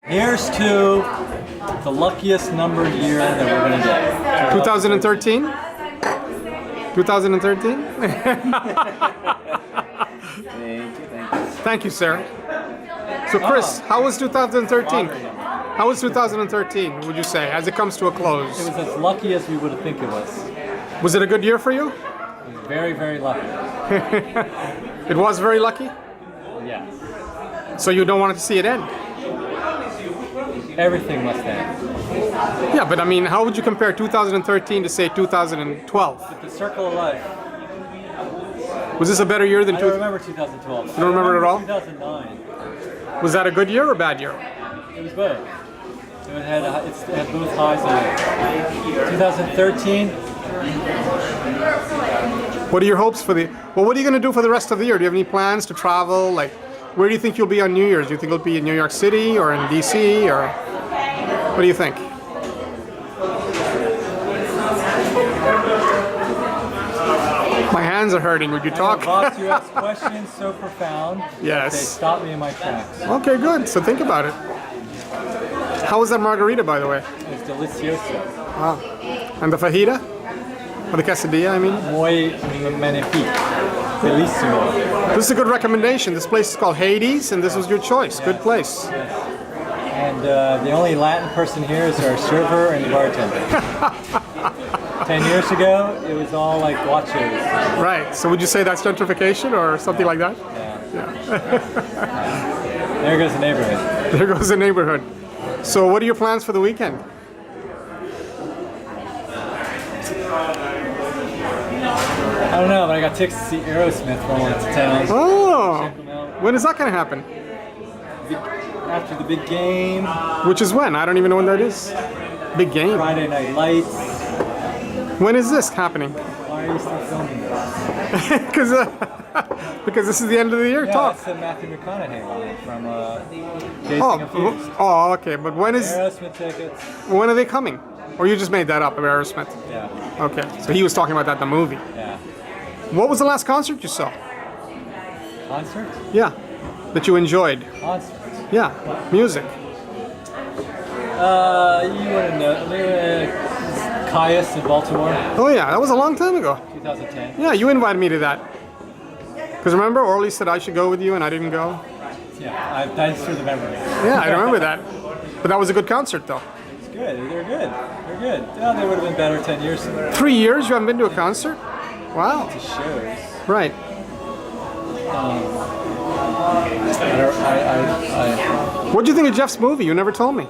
Here's to the luckiest numbered year that we're going to get. 2013? 2013? Thank you. Thank you, sir. So Chris, how was 2013? How was 2013, would you say, as it comes to a close? It was as lucky as we would think it was. Was it a good year for you? It was very, very lucky. It was very lucky? Yes. So you don't want to see it end? Everything must end. Yeah, but I mean, how would you compare 2013 to say 2012? With the circle of life. Was this a better year than I don't remember 2012. You don't remember it at all? 2009. Was that a good year or a bad year? It was both. It had both highs and lows. 2013. What are your hopes for the... Well, what are you going to do for the rest of the year? Do you have any plans to travel? Like, where do you think you'll be on New Year's? Do you think you'll be in New York City or in DC or... What do you think? My hands are hurting. Would you talk? Boss, you ask questions so profound. Yes. They stop me in my tracks. Okay, good. So think about it. How was that margarita, by the way? It was delicioso. Ah. And the fajita? Or the quesadilla, I mean? Muy magnifique. Bellissimo. This is a good recommendation. This place is called Hades, and this was your choice. Good place. And the only Latin person here is our server and the bartender. 10 years ago, it was all like guachos. Right. So would you say that's gentrification or something like that? Yeah. There goes the neighborhood. There goes the neighborhood. So what are your plans for the weekend? I don't know, but I got tickets to see Aerosmith rolling into town. Oh! Check them out. When is that going to happen? After the big game. Which is when? I don't even know when that is. Big game. Friday Night Lights. When is this happening? Why are you still filming this? Because this is the end of the year. Yeah, Talk. that's the Matthew McConaughey one from Dazed and Confused. Oh, okay. But when is? Aerosmith tickets. When are they coming? Or you just made that up, Aerosmith? Yeah. Okay. So he was talking about that in the movie. Yeah. What was the last concert you saw? Concert? Yeah. That you enjoyed? Concert. Yeah. Music. You wouldn't know. Caius in Baltimore. Oh yeah, that was a long time ago. 2010. Yeah, you invited me to that. Because remember, Orly said I should go with you and I didn't go? Yeah, that's through the memory. Yeah, I remember that. But that was a good concert though. It's good. They're good. They're good. Yeah, they would have been better 10 years ago. 3 years you haven't been to a concert? Wow. To shows. Right. What do you think of Jeff's movie? You never told me.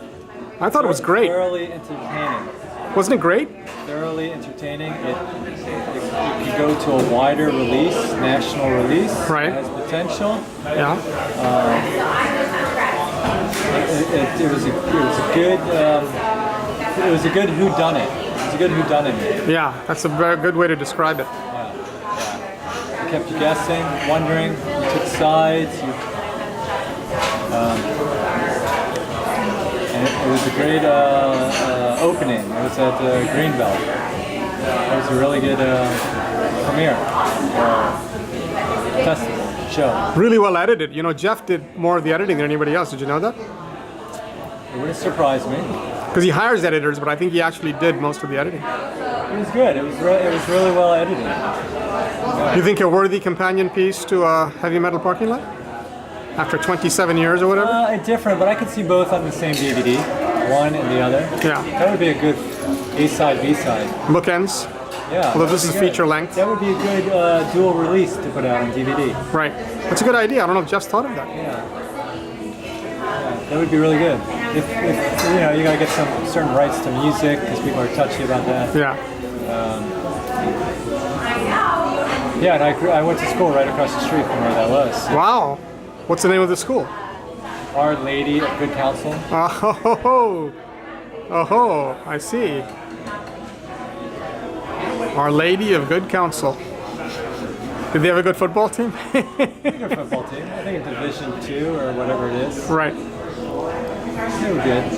I thought it was great. Thoroughly entertaining. Wasn't it great? Thoroughly entertaining. It could go to a wider release, national release. Right. It has potential. Yeah. It was a good whodunit. It was a good whodunit. Yeah, that's a very good way to describe it. Yeah. It kept you guessing, wondering. You took sides. And it was a great opening. It was at Greenbelt. It was a really good premiere festival show. Really well edited. You know, Jeff did more of the editing than anybody else. Did you know that? It wouldn't surprise me. Because he hires editors, but I think he actually did most of the editing. It was good. It was really well edited. Yeah. You think a worthy companion piece to a heavy metal parking lot? After 27 years or whatever? Different, but I could see both on the same DVD, one and the other. Yeah. That would be a good A-side, B-side. Yeah. Bookends? Although this is feature length. That would be a good dual release to put out on DVD. Right. That's a good idea. I don't know if Jeff's thought of that. Yeah. That would be really good. If you know, you gotta get some certain rights to music because people are touchy about that. Yeah. Yeah, and I went to school right across the street from where that was. Wow. What's the name of the school? Our Lady of Good Counsel. Oh, I see. Our Lady of Good Counsel. Did they have a good football team? Good football team. I think in Division 2 or whatever it is. Right. They were good.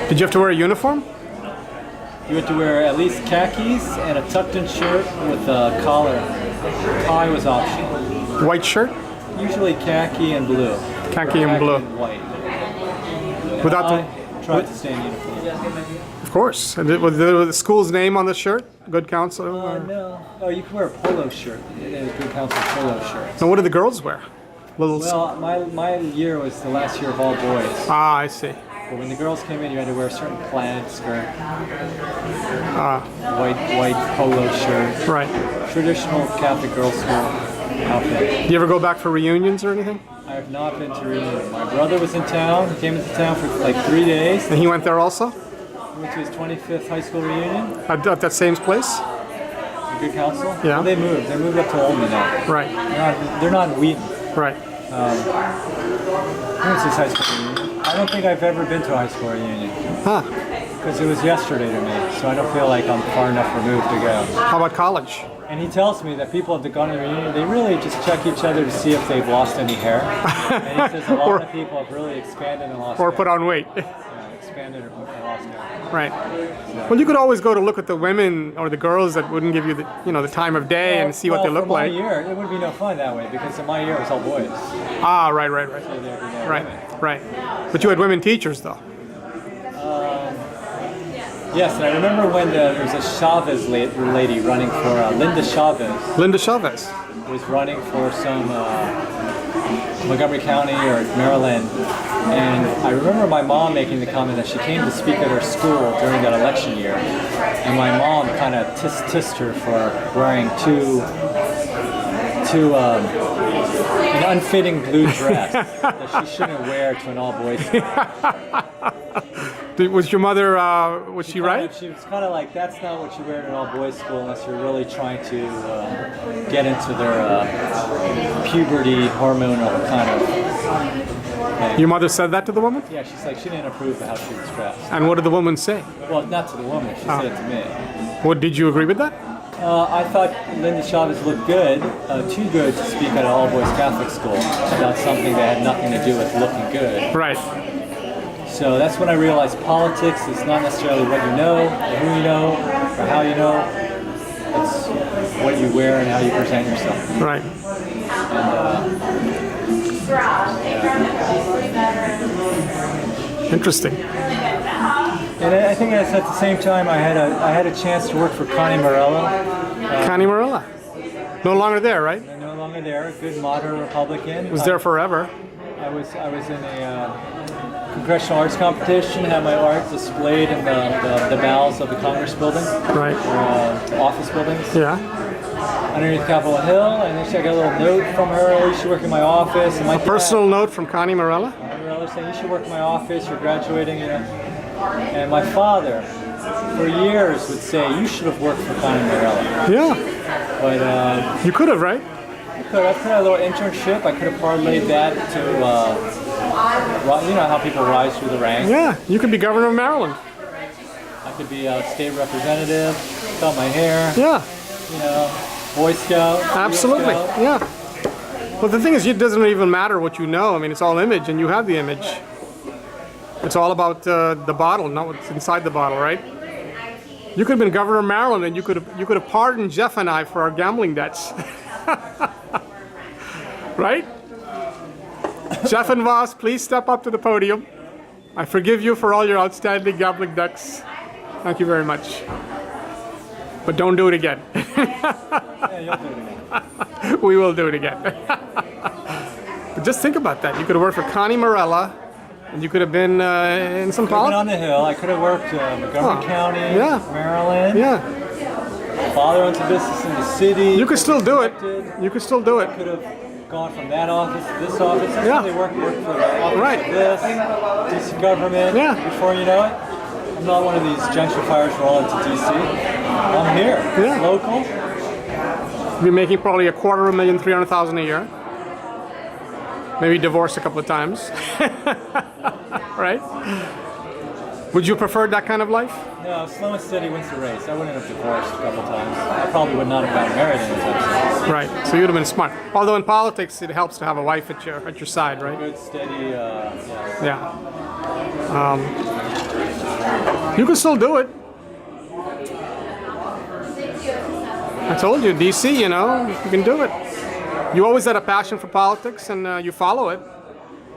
Did you have to wear a uniform? You had to wear at least khakis and a tucked-in shirt with a collar. Tie was optional. White shirt? Usually khaki and blue. Khaki and blue. And white. Without I tried to stay in uniform. of course. And was the school's name on the shirt? Good Counsel? No. Oh, you can wear a polo shirt. It is Good Counsel polo shirt. And what do the girls wear? Little. Well, my year was the last year of all boys. Ah, I see. But when the girls came in, you had to wear a certain plaid skirt, white polo shirt, Right. traditional Catholic girls' school outfit. Do you ever go back for reunions or anything? I have not been to reunion. My brother was in town. He came into town for like 3 days. And he went there also? Went to his 25th high school reunion. At that same place? Good Counsel. Yeah. Well, they moved. They moved up to Olney now. Right. They're not in Wheaton. Right. When was his high school reunion? I don't think I've ever been to a high school reunion. Huh. Because it was yesterday to me, so I don't feel like I'm far enough removed to go. How about college? And he tells me that people have gone to the reunion, they really just check each other to see if they've lost any hair. And he says a lot of people have really expanded and lost Or hair. put on weight? Yeah, expanded or lost hair. Right. Well, you could always go to look at the women or the girls that wouldn't give you the, the time of day and see what they look for my like. year, it would be no fun that way because in my year it was all boys. Ah, right. So there'd be no Right. women. Right. But you had women teachers, though. Yes, and I remember when there was a Chavez lady running for Linda Chavez. Linda Chavez. Was running for some Montgomery County or Maryland, and I remember my mom making the comment that she came to speak at her school during that election year, and my mom kind of tissed her for wearing an unfitting blue dress that she shouldn't wear to an all-boys school. Was your mother, was she right? She was kind of like, that's not what you wear in an all-boys school unless you're really trying to get into their puberty, hormonal kind of thing. Your mother said that to the woman? Yeah, she's like, she didn't approve of how she was dressed. And what did the woman say? Well, not to the woman, she said it to me. What, did you agree with that? I thought Linda Chavez looked good, too good to speak at an all-boys Catholic school about something that had nothing to do with looking good. Right. So that's when I realized politics is not necessarily what you know, or who you know, or how you know. It's what you wear and how you present yourself. Right. And, Interesting. and I think at the same time I had a chance to work for Connie Morella. Connie Morella. No longer there, right? No longer there. A good moderate Republican. Was there forever. I was in a congressional arts competition. Had my art displayed in the bowels of the Congress building. Right. Office buildings. Yeah. Underneath Capitol Hill, and then I got a little note from her. You should work in my office. And my Personal note from Connie Morella? Morella saying you should work in my office. You're graduating, And my father, for years, would say you should have worked for Connie Morella. Yeah. But You could have, right? I could have a little internship. I could have parlayed that to, you know how people rise through the ranks. Yeah. You could be governor of Maryland. I could be a state representative, cut my hair. Yeah. Boy Scout. Absolutely. Eagle Scout. Yeah. But the thing is, it doesn't even matter what you know. I mean, it's all image, and you have the image. It's all about the bottle, not what's inside the bottle, right? You could have been governor of Maryland, and you could have pardoned Jeff and I for our gambling debts. Right? Jeff and Voss, please step up to the podium. I forgive you for all your outstanding gambling debts. Thank you very much. But don't do it again. Yeah, you'll do it again. We will do it again. But just think about that. You could have worked for Connie Morella, and you could have been in some Could have been politics. on the Hill. I could have worked Montgomery County, Maryland. Yeah. Father owns a business in the city. You could still do it. You could still do it. Could have gone from that office to this office. I Yeah. really worked for the office Right. of this, DC government. Yeah. Before you know it, I'm not one of these gentrifiers rolling to DC. I'm here. Yeah. It's local. You're making probably $250,300,000 a year. Maybe divorced a couple of times. Right? Would you prefer that kind of life? No, slow and steady wins the race. I wouldn't have divorced a couple times. I probably would not have gotten married anytime soon. Right. So you'd have been smart. Although in politics, it helps to have a wife at your side, right? Good, steady, Yeah. You can still do it. I told you, DC, you can do it. You always had a passion for politics, and you follow it.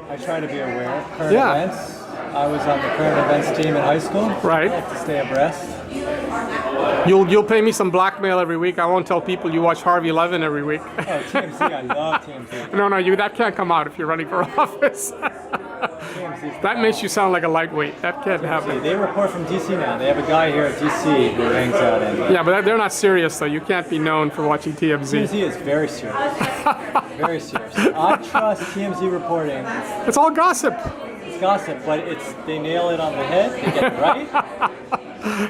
I try to be aware of current Yeah. events. I was on the current events team in high school. Right. I like to stay abreast. You'll pay me some blackmail every week. I won't tell people you watch Harvey Levin every week. Oh, TMZ, I love TMZ. No, that can't come out if you're running for office. That makes you sound like a lightweight. That can't happen. They report from DC now. They have a guy here at DC who hangs out in. Yeah, but they're not serious, though. You can't be known for watching TMZ. TMZ is very serious. Very serious. I trust TMZ reporting. It's all gossip. It's gossip, but they nail it on the head. They get it right.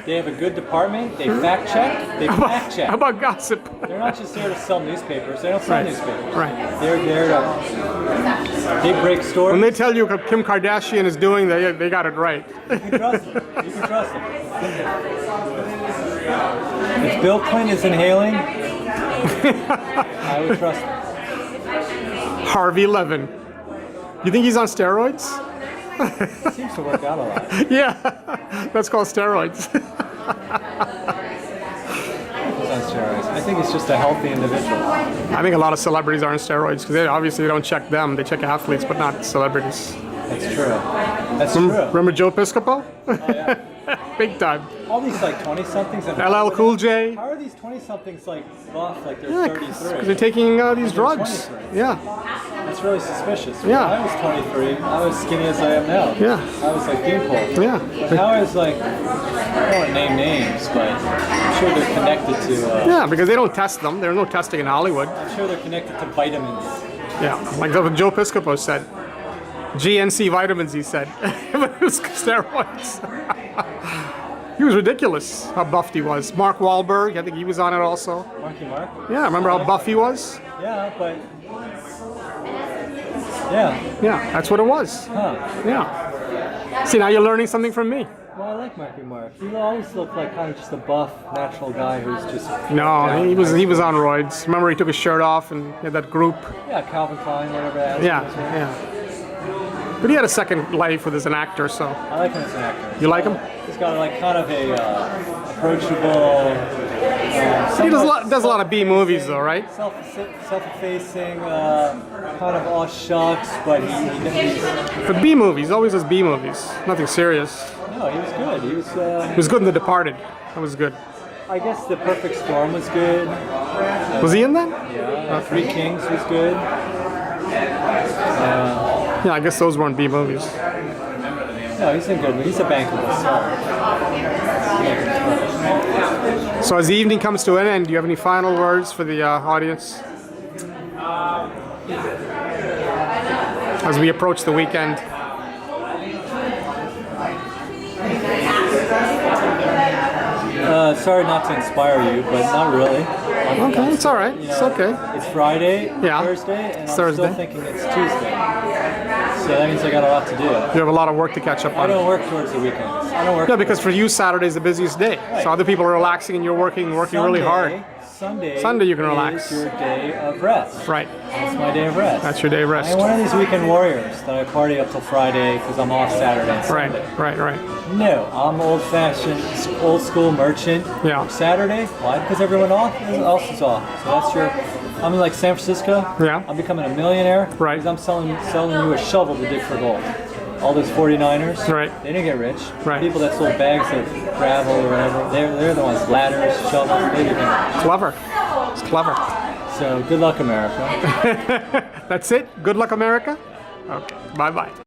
They have a good department. They fact check. They fact check. How about gossip? They're not just there to sell newspapers. They don't sell newspapers. Right. They're there to. They break stories. When they tell you what Kim Kardashian is doing, they got it right. You can trust them. You can trust them. If Bill Clinton is inhaling, I would trust him. Harvey Levin. You think he's on steroids? Seems to work out a lot. Yeah, that's called steroids. He's on steroids. I think he's just a healthy individual. I think a lot of celebrities are on steroids because they obviously don't check them. They check athletes, but not celebrities. That's true. That's true. Remember Joe Piscopo? Oh, yeah. Big time. All these like 20-somethings. LL Cool J. How are these 20-somethings like buff like they're Yeah, 33? because they're taking these drugs. 23. Yeah. That's really suspicious. When Yeah. I was 23. I was skinny as I am now. Yeah. I was like beanpole. Yeah. But how is like, I don't want to name names, but I'm sure they're connected to. Yeah, because they don't test them. There's no testing in Hollywood. I'm sure they're connected to vitamins. Yeah, like what Joe Piscopo said. GNC vitamins, he said. But it was steroids. He was ridiculous how buffed he was. Mark Wahlberg, I think he was on it also. Marky Mark? Yeah, remember how buff he was? Yeah, but. Yeah. Yeah, that's what it was. Huh. Yeah. See, now you're learning something from me. Well, I like Marky Mark. He always looked like kind of just a buff, natural guy who's just. No, he was on roids. Remember he took his shirt off and he had that group? Yeah, Calvin Klein, whatever that is. Yeah. But he had a second life with as an actor, so. I like him as an actor. You like him? He's got like kind of a approachable. He does a lot of B movies though, right? Self-effacing, kind of all shucks, but he's. For B movies, always does B movies. Nothing serious. No, he was good. He was. He was good in The Departed. That was good. I guess The Perfect Storm was good. Was he in that? Yeah. Three Kings was good. Yeah, I guess those weren't B movies. No, he's in good. He's a bankable star. So as the evening comes to an end, do you have any final words for the audience? As we approach the weekend. Sorry not to inspire you, but not really. Okay, it's all right. It's okay. It's Friday, Yeah. Thursday, and I'm Thursday. still thinking it's Tuesday. So that means I got a lot to do. You have a lot of work to catch up I on. don't work towards the weekends. I don't work. Yeah, because for you, Saturday is the busiest day. So other people are relaxing and you're working really hard. Sunday you can relax. is your day of rest. Right. That's my day of rest. That's your day of rest. I'm one of these weekend warriors that I party up till Friday because I'm off Saturday and Sunday. Right. No, I'm old-fashioned, old-school merchant. Yeah. Saturday, why? Because everyone else is off. So that's your. I'm in like San Francisco. Yeah. I'm becoming a millionaire. Right. Because I'm selling you a shovel to dig for gold. All those 49ers. Right. They didn't get rich. Right. People that sold bags of gravel or whatever, they're the ones. Ladders, shovels. They became rich. Clever. It's clever. So good luck, America. That's it? Good luck, America? Okay. Bye-bye.